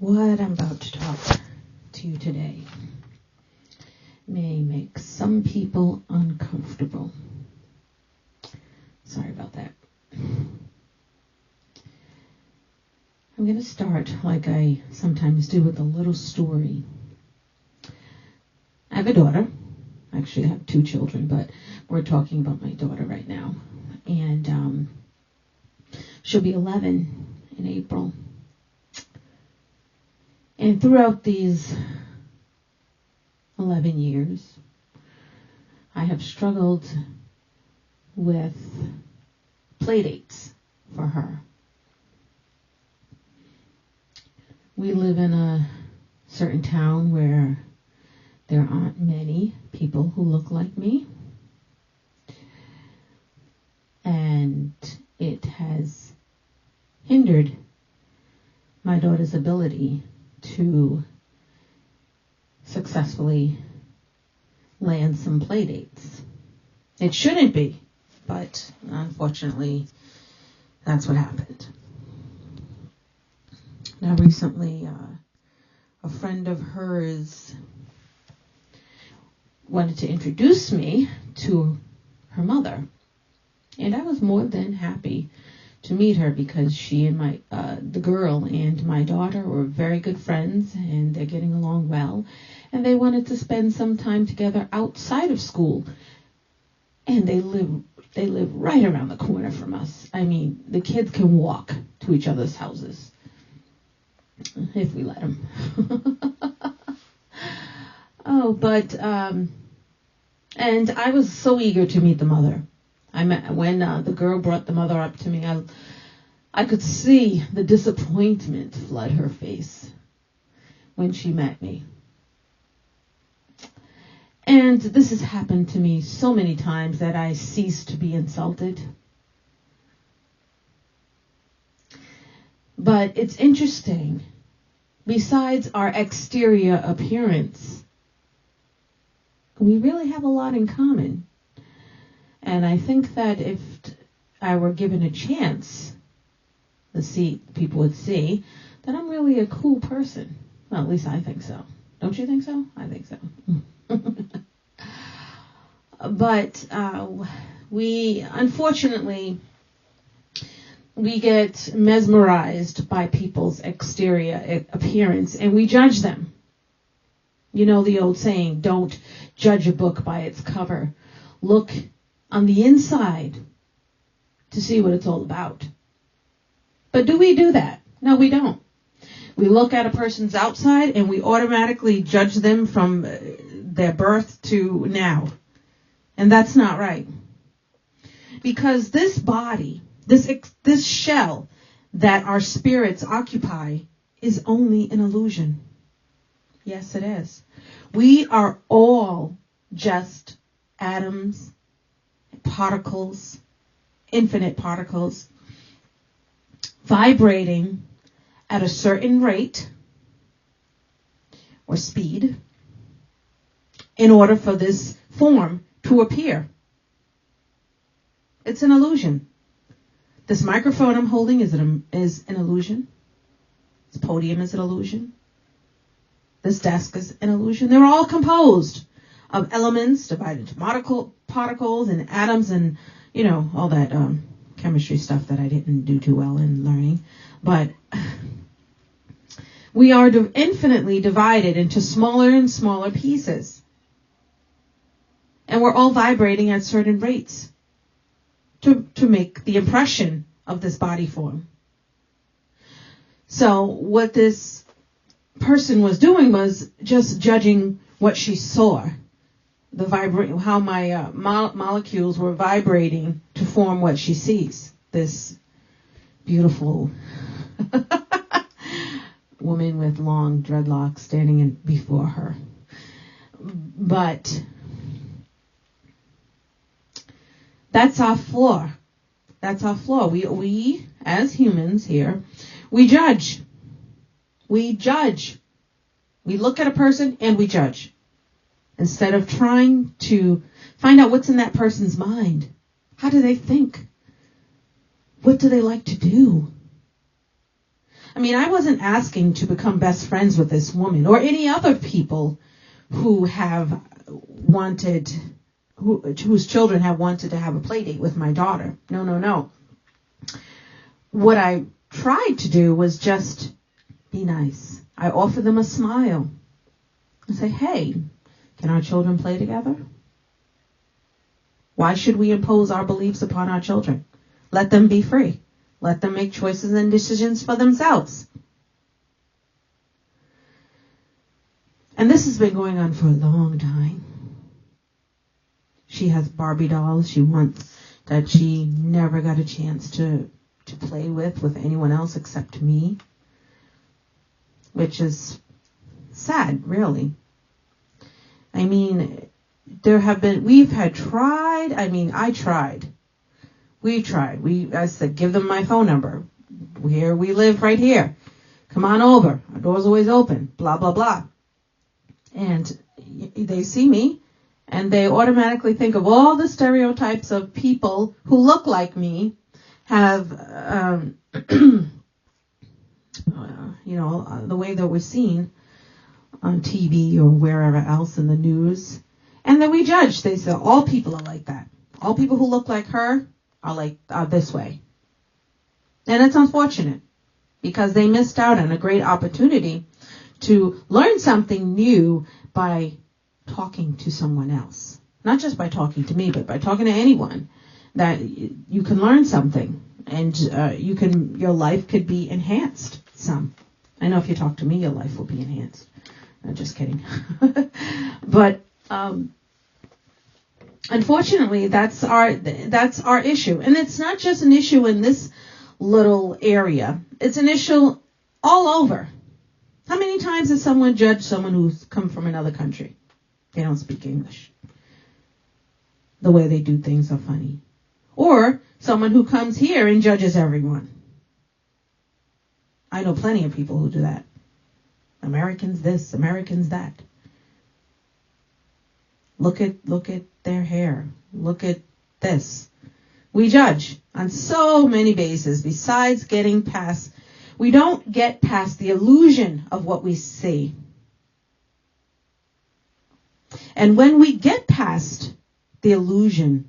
What I'm about to talk to you today may make some people uncomfortable. Sorry about that. I'm going to start like I sometimes do with a little story. I have a daughter. Actually, I have two children, but we're talking about my daughter right now. And she'll be 11 in April. And throughout these 11 years, I have struggled with playdates for her. We live in a certain town where there aren't many people who look like me. And it has hindered my daughter's ability to successfully land some playdates. It shouldn't be, but unfortunately, that's what happened. Now, recently, a friend of hers wanted to introduce me to her mother, and I was more than happy to meet her because she and the girl and my daughter were very good friends, and they're getting along well, and they wanted to spend some time together outside of school. And they live right around the corner from us. I mean, the kids can walk to each other's houses if we let them. And I was so eager to meet the mother. When the girl brought the mother up to me, I could see the disappointment flood her face when she met me. And this has happened to me so many times that I cease to be insulted. But it's interesting. Besides our exterior appearance, we really have a lot in common. And I think that if I were given a chance, people would see that I'm really a cool person. Well, at least I think so. Don't you think so? I think so. But unfortunately, we get mesmerized by people's exterior appearance, and we judge them. You know the old saying, don't judge a book by its cover. Look on the inside to see what it's all about. But do we do that? No, we don't. We look at a person's outside and we automatically judge them from their birth to now. And that's not right. Because this body, this shell that our spirits occupy is only an illusion. Yes, it is. We are all just atoms, particles, infinite particles, vibrating at a certain rate or speed in order for this form to appear. It's an illusion. This microphone I'm holding is an illusion. This podium is an illusion. This desk is an illusion. They're all composed of elements divided into particles and atoms and, all that chemistry stuff that I didn't do too well in learning. But we are infinitely divided into smaller and smaller pieces. And we're all vibrating at certain rates to make the impression of this body form. So what this person was doing was just judging what she saw, how my molecules were vibrating to form what she sees. This beautiful woman with long dreadlocks standing before her. But that's our flaw. That's our flaw. We as humans here, we judge. We judge. We look at a person and we judge. Instead of trying to find out what's in that person's mind. How do they think? What do they like to do? I mean, I wasn't asking to become best friends with this woman or any other people who have wanted, whose children have wanted to have a play date with my daughter. No. What I tried to do was just be nice. I offer them a smile and say, hey, can our children play together? Why should we impose our beliefs upon our children? Let them be free. Let them make choices and decisions for themselves. And this has been going on for a long time. She has Barbie dolls she wants that she never got a chance to play with anyone else except me, which is sad, really. I mean, I tried. I said, give them my phone number. Here we live right here. Come on over. Our door's always open. Blah, blah, blah. And they see me and they automatically think of all the stereotypes of people who look like me, have, the way that we're seen on TV or wherever else in the news. And then we judge. They say, all people are like that. All people who look like her are this way. And it's unfortunate because they missed out on a great opportunity to learn something new by talking to someone else. Not just by talking to me, but by talking to anyone, that you can learn something and your life could be enhanced some. I know if you talk to me, your life will be enhanced. I'm just kidding. But unfortunately, that's our issue. And it's not just an issue in this little area. It's an issue all over. How many times has someone judged someone who's come from another country? They don't speak English. The way they do things are funny. Or someone who comes here and judges everyone. I know plenty of people who do that. Americans this, Americans that. Look at their hair. Look at this. We judge on so many bases besides getting past. We don't get past the illusion of what we see. And when we get past the illusion,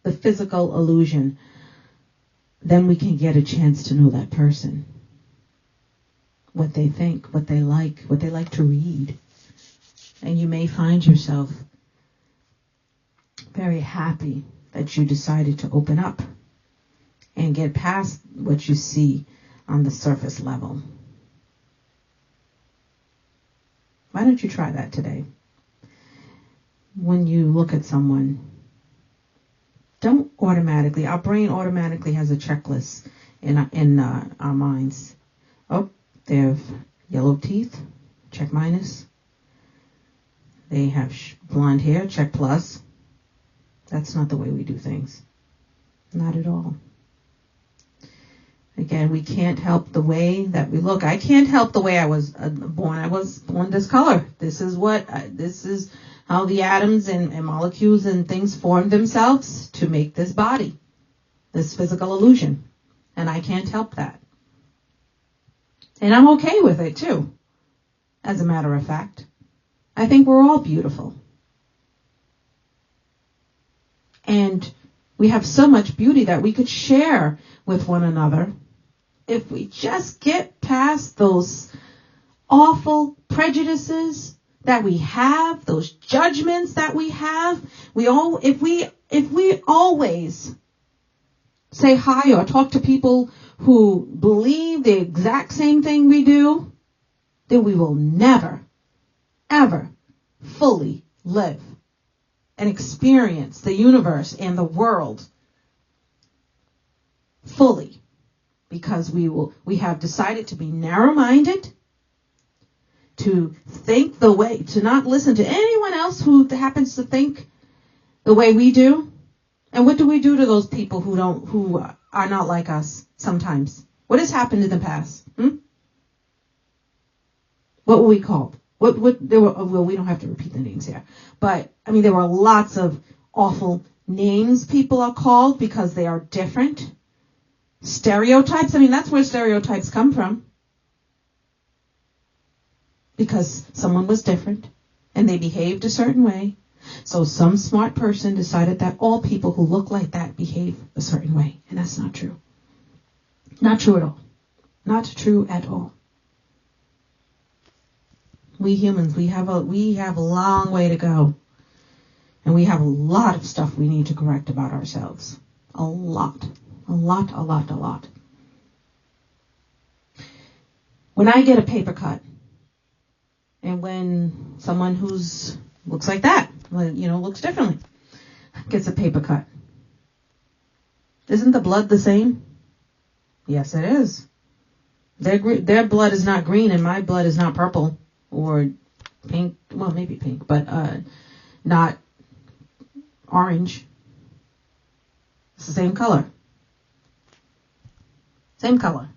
the physical illusion, then we can get a chance to know that person. What they think, what they like to read. And you may find yourself very happy that you decided to open up and get past what you see on the surface level. Why don't you try that today? When you look at someone, don't automatically, our brain automatically has a checklist in our minds. Oh, they have yellow teeth, check minus. They have blonde hair, check plus. That's not the way we do things. Not at all. Again, we can't help the way that we look. I can't help the way I was born. I was born this color. This is how the atoms and molecules and things form themselves to make this body, this physical illusion. And I can't help that. And I'm okay with it too, as a matter of fact. I think we're all beautiful. And we have so much beauty that we could share with one another if we just get past those awful prejudices that we have, those judgments that we have. If we always say hi or talk to people who believe the exact same thing we do, then we will never, ever fully live and experience the universe and the world fully, because we have decided to be narrow-minded, to think to not listen to anyone else who happens to think the way we do. And what do we do to those people who are not like us sometimes? What has happened in the past? What were we called? Well, we don't have to repeat the names here. But, I mean, there were lots of awful names people are called because they are different. Stereotypes, I mean, that's where stereotypes come from. because someone was different and they behaved a certain way. So some smart person decided that all people who look like that behave a certain way. And that's not true. Not true at all. Not true at all. We humans, we have a long way to go. And we have a lot of stuff we need to correct about ourselves. A lot. A lot, a lot, a lot. When I get a paper cut, and when someone who's looks like that, looks differently, gets a paper cut, isn't the blood the same? Yes, it is. Their blood is not green, and my blood is not purple or pink. Well, maybe pink, but not orange. It's the same color. Same color.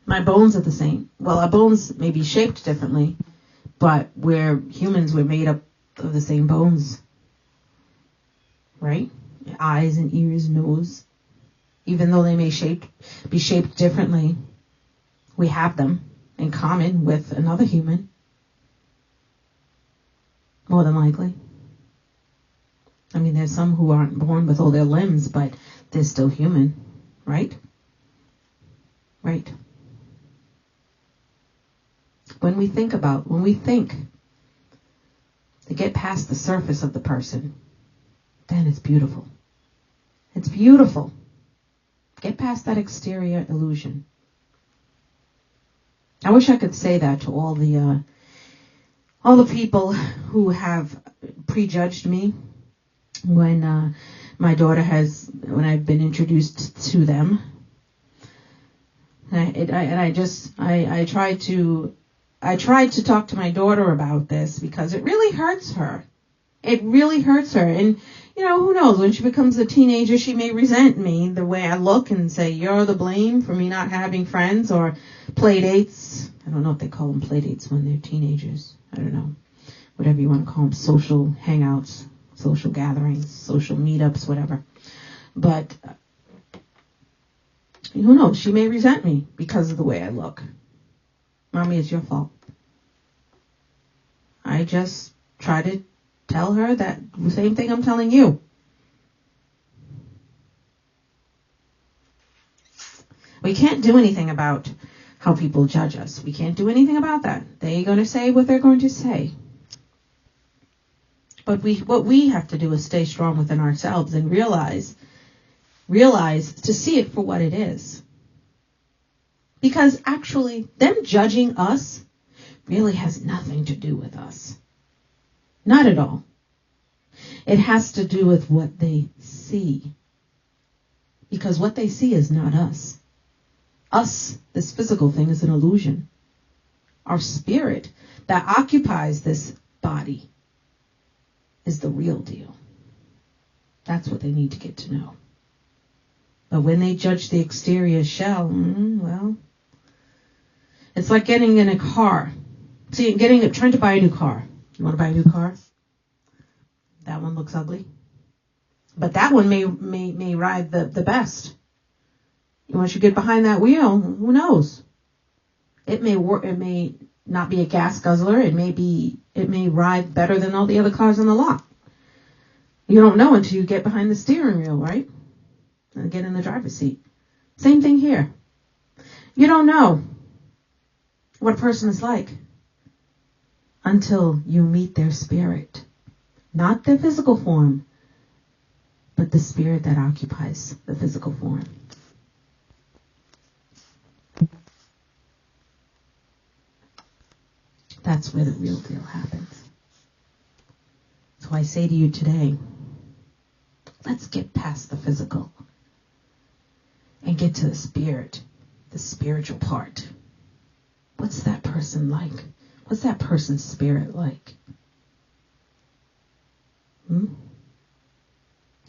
My bones are the same. Well, our bones may be shaped differently, but we're humans. We're made up of the same bones, right? Eyes and ears, nose. Even though they may be shaped differently, we have them in common with another human. More than likely. I mean, there's some who aren't born with all their limbs, but they're still human, right? Right. When we think to get past the surface of the person, then it's beautiful. It's beautiful. Get past that exterior illusion. I wish I could say that to all the people who have prejudged me when I've been introduced to them. I tried to talk to my daughter about this because it really hurts her. It really hurts her. And, who knows, when she becomes a teenager, she may resent me the way I look and say, you're the blame for me not having friends or play dates. I don't know if they call them play dates when they're teenagers. I don't know. Whatever you want to call them, social hangouts, social gatherings, social meetups, whatever. But who knows? She may resent me because of the way I look. Mommy, it's your fault. I just try to tell her that the same thing I'm telling you. We can't do anything about how people judge us. We can't do anything about that. They're going to say what they're going to say. But what we have to do is stay strong within ourselves and realize to see it for what it is. Because actually, them judging us really has nothing to do with us. Not at all. It has to do with what they see. Because what they see is not us. Us, this physical thing, is an illusion. Our spirit that occupies this body is the real deal. That's what they need to get to know. But when they judge the exterior shell, it's like getting in a car. See, trying to buy a new car. You want to buy a new car? That one looks ugly. But that one may ride the best. Once you get behind that wheel, who knows? It may work. It may not be a gas guzzler. It may ride better than all the other cars on the lot. You don't know until you get behind the steering wheel, right? And get in the driver's seat. Same thing here. You don't know what a person is like until you meet their spirit. Not their physical form, but the spirit that occupies the physical form. That's where the real deal happens. So I say to you today, let's get past the physical and get to the spirit, the spiritual part. What's that person like? What's that person's spirit like?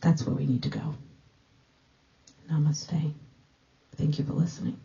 That's where we need to go. Namaste. Thank you for listening.